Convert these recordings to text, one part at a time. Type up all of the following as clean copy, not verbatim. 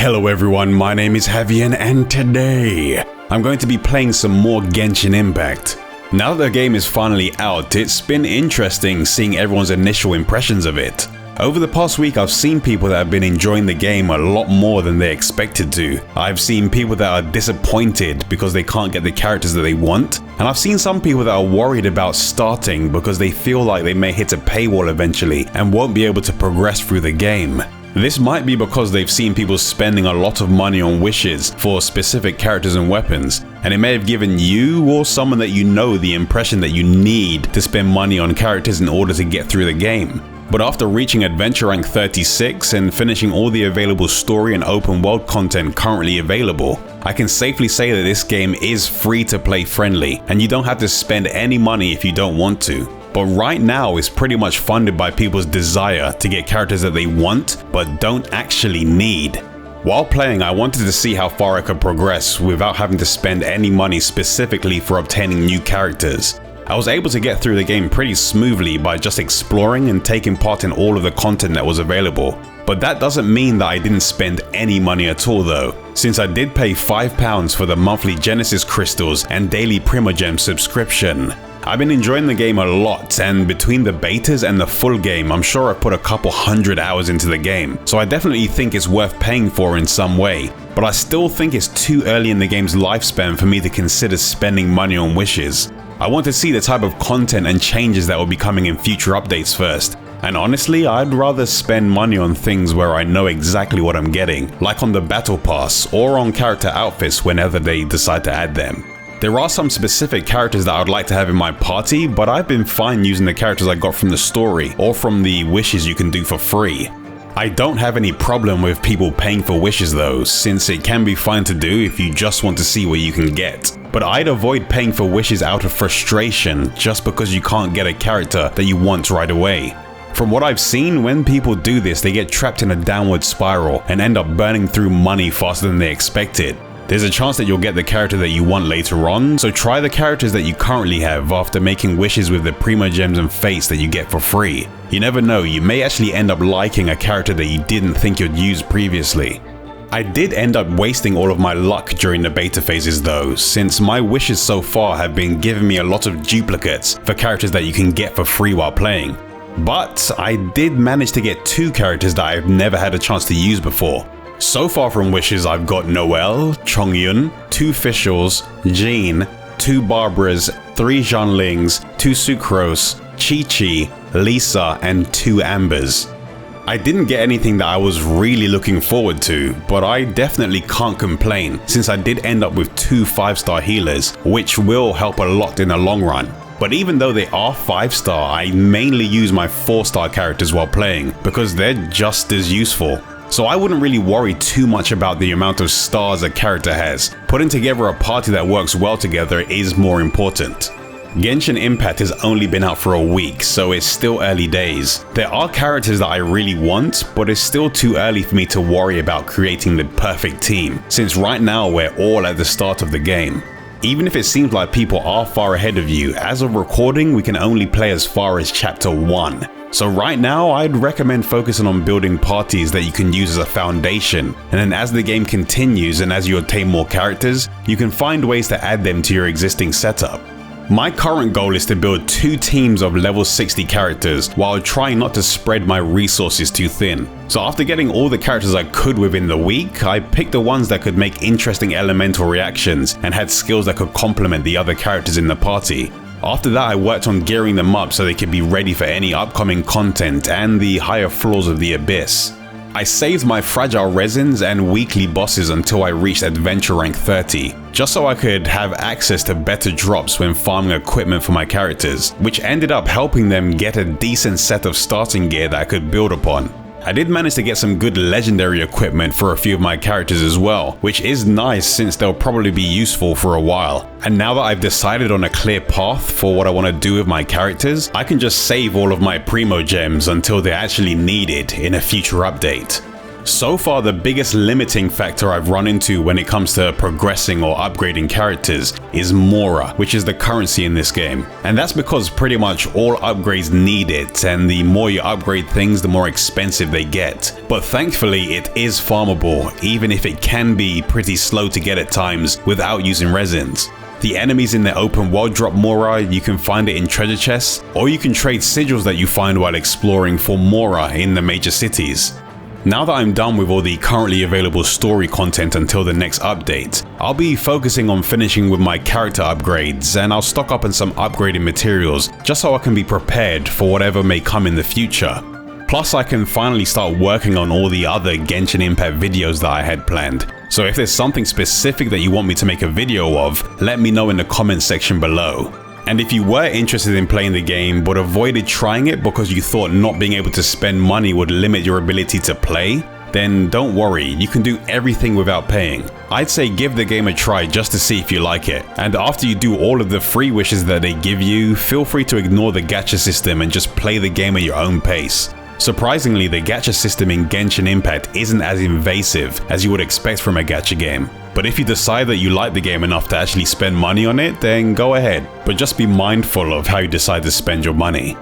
Hello everyone, my name is Havian and today I'm going to be playing some more Genshin Impact. Now that the game is finally out, it's been interesting seeing everyone's initial impressions of it. Over the past week I've seen people that have been enjoying the game a lot more than they expected to. I've seen people that are disappointed because they can't get the characters that they want, and I've seen some people that are worried about starting because they feel like they may hit a paywall eventually and won't be able to progress through the game. This might be because they've seen people spending a lot of money on wishes for specific characters and weapons, and it may have given you or someone that you know the impression that you need to spend money on characters in order to get through the game. But after reaching adventure rank 36 and finishing all the available story and open world content currently available, I can safely say that this game is free to play friendly, and you don't have to spend any money if you don't want to. But right now it's pretty much funded by people's desire to get characters that they want but don't actually need. While playing, I wanted to see how far I could progress without having to spend any money specifically for obtaining new characters. I was able to get through the game pretty smoothly by just exploring and taking part in all of the content that was available. But that doesn't mean that I didn't spend any money at all though, since I did pay £5 for the monthly Genesis Crystals and daily Primogem subscription. I've been enjoying the game a lot, and between the betas and the full game, I'm sure I've put a couple hundred hours into the game, so I definitely think it's worth paying for in some way. But I still think it's too early in the game's lifespan for me to consider spending money on wishes. I want to see the type of content and changes that will be coming in future updates first. And honestly, I'd rather spend money on things where I know exactly what I'm getting, like on the Battle Pass or on character outfits whenever they decide to add them. There are some specific characters that I would like to have in my party, but I've been fine using the characters I got from the story or from the wishes you can do for free. I don't have any problem with people paying for wishes though, since it can be fine to do if you just want to see what you can get. But I'd avoid paying for wishes out of frustration just because you can't get a character that you want right away. From what I've seen, when people do this, they get trapped in a downward spiral and end up burning through money faster than they expected. There's a chance that you'll get the character that you want later on, so try the characters that you currently have after making wishes with the Primogems and Fates that you get for free. You never know, you may actually end up liking a character that you didn't think you'd use previously. I did end up wasting all of my luck during the beta phases though, since my wishes so far have been giving me a lot of duplicates for characters that you can get for free while playing. But I did manage to get 2 characters that I've never had a chance to use before. So far from wishes, I've got Noelle, Chongyun, 2 Fischls, Jean, 2 Barbaras, 3 Zhanlings, 2 Sucrose, Chi-Chi, Lisa, and 2 Ambers. I didn't get anything that I was really looking forward to, but I definitely can't complain since I did end up with 2 5-star healers, which will help a lot in the long run. But even though they are 5-star, I mainly use my 4-star characters while playing because they're just as useful. So I wouldn't really worry too much about the amount of stars a character has. Putting together a party that works well together is more important. Genshin Impact has only been out for a week, so it's still early days. There are characters that I really want, but it's still too early for me to worry about creating the perfect team, since right now we're all at the start of the game. Even if it seems like people are far ahead of you, as of recording we can only play as far as chapter 1. So right now I'd recommend focusing on building parties that you can use as a foundation, and then as the game continues and as you obtain more characters, you can find ways to add them to your existing setup. My current goal is to build 2 teams of level 60 characters while trying not to spread my resources too thin. So after getting all the characters I could within the week, I picked the ones that could make interesting elemental reactions and had skills that could complement the other characters in the party. After that I worked on gearing them up so they could be ready for any upcoming content and the higher floors of the Abyss. I saved my fragile resins and weekly bosses until I reached adventure rank 30, just so I could have access to better drops when farming equipment for my characters, which ended up helping them get a decent set of starting gear that I could build upon. I did manage to get some good legendary equipment for a few of my characters as well, which is nice since they'll probably be useful for a while. And now that I've decided on a clear path for what I want to do with my characters, I can just save all of my Primogems until they're actually needed in a future update. So far, the biggest limiting factor I've run into when it comes to progressing or upgrading characters is Mora, which is the currency in this game. And that's because pretty much all upgrades need it, and the more you upgrade things, the more expensive they get. But thankfully, it is farmable, even if it can be pretty slow to get at times without using resins. The enemies in the open world drop Mora, you can find it in treasure chests, or you can trade sigils that you find while exploring for Mora in the major cities. Now that I'm done with all the currently available story content until the next update, I'll be focusing on finishing with my character upgrades, and I'll stock up on some upgrading materials just so I can be prepared for whatever may come in the future. Plus, I can finally start working on all the other Genshin Impact videos that I had planned. So if there's something specific that you want me to make a video of, let me know in the comment section below. And if you were interested in playing the game but avoided trying it because you thought not being able to spend money would limit your ability to play, then don't worry, you can do everything without paying. I'd say give the game a try just to see if you like it. And after you do all of the free wishes that they give you, feel free to ignore the gacha system and just play the game at your own pace. Surprisingly, the gacha system in Genshin Impact isn't as invasive as you would expect from a gacha game. But if you decide that you like the game enough to actually spend money on it, then go ahead. But just be mindful of how you decide to spend your money.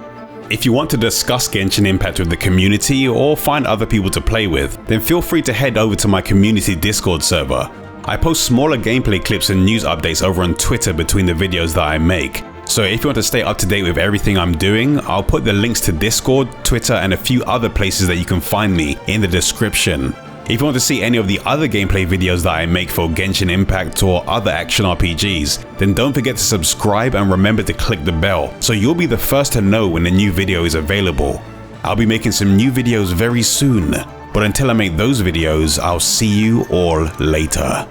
If you want to discuss Genshin Impact with the community or find other people to play with, then feel free to head over to my community Discord server. I post smaller gameplay clips and news updates over on Twitter between the videos that I make. So if you want to stay up to date with everything I'm doing, I'll put the links to Discord, Twitter, and a few other places that you can find me in the description. If you want to see any of the other gameplay videos that I make for Genshin Impact or other action RPGs, then don't forget to subscribe and remember to click the bell so you'll be the first to know when a new video is available. I'll be making some new videos very soon, but until I make those videos, I'll see you all later.